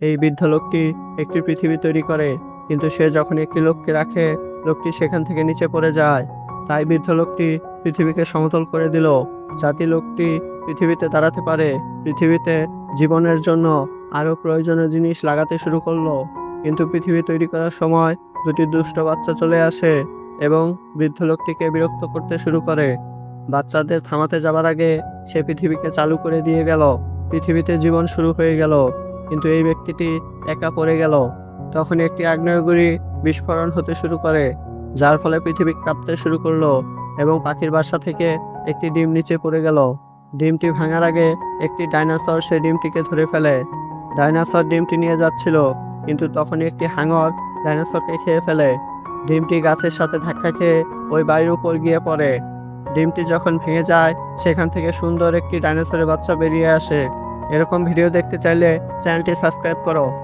এই বৃদ্ধ লোকটি একটি পৃথিবী তৈরি করে, কিন্তু সে যখন একটি লোককে রাখে, লোকটি সেখান থেকে নিচে পড়ে যায়। তাই বৃদ্ধ লোকটি পৃথিবীকে সমতল করে দিল, যাতে লোকটি পৃথিবীতে দাঁড়াতে পারে। পৃথিবীতে জীবনের জন্য আরও প্রয়োজনীয় জিনিস লাগাতে শুরু করলো। কিন্তু পৃথিবী তৈরি করার সময় দুটি দুষ্ট বাচ্চা চলে আসে এবং বৃদ্ধ লোকটিকে বিরক্ত করতে শুরু করে। বাচ্চাদের থামাতে যাবার আগে সে পৃথিবীকে চালু করে দিয়ে গেল। পৃথিবীতে জীবন শুরু হয়ে গেল, কিন্তু এই ব্যক্তিটি একা পড়ে গেল। তখন একটি আগ্নেয়গিরি বিস্ফোরণ হতে শুরু করে, যার ফলে পৃথিবী কাঁপতে শুরু করলো এবং পাখির বাসা থেকে একটি ডিম নিচে পড়ে গেল। ডিমটি ভাঙার আগে একটি ডাইনোসর সেই ডিমটিকে ধরে ফেলে। ডাইনোসর ডিমটি নিয়ে যাচ্ছিল, কিন্তু তখনই একটি হাঙর ডাইনোসরকে খেয়ে ফেলে। ডিমটি গাছের সাথে ধাক্কা খেয়ে ওই বাড়ির উপর গিয়ে পড়ে। ডিমটি যখন ভেঙে যায়, সেখান থেকে সুন্দর একটি ডাইনোসরের বাচ্চা বেরিয়ে আসে। এরকম ভিডিও দেখতে চাইলে চ্যানেলটি সাবস্ক্রাইব করো।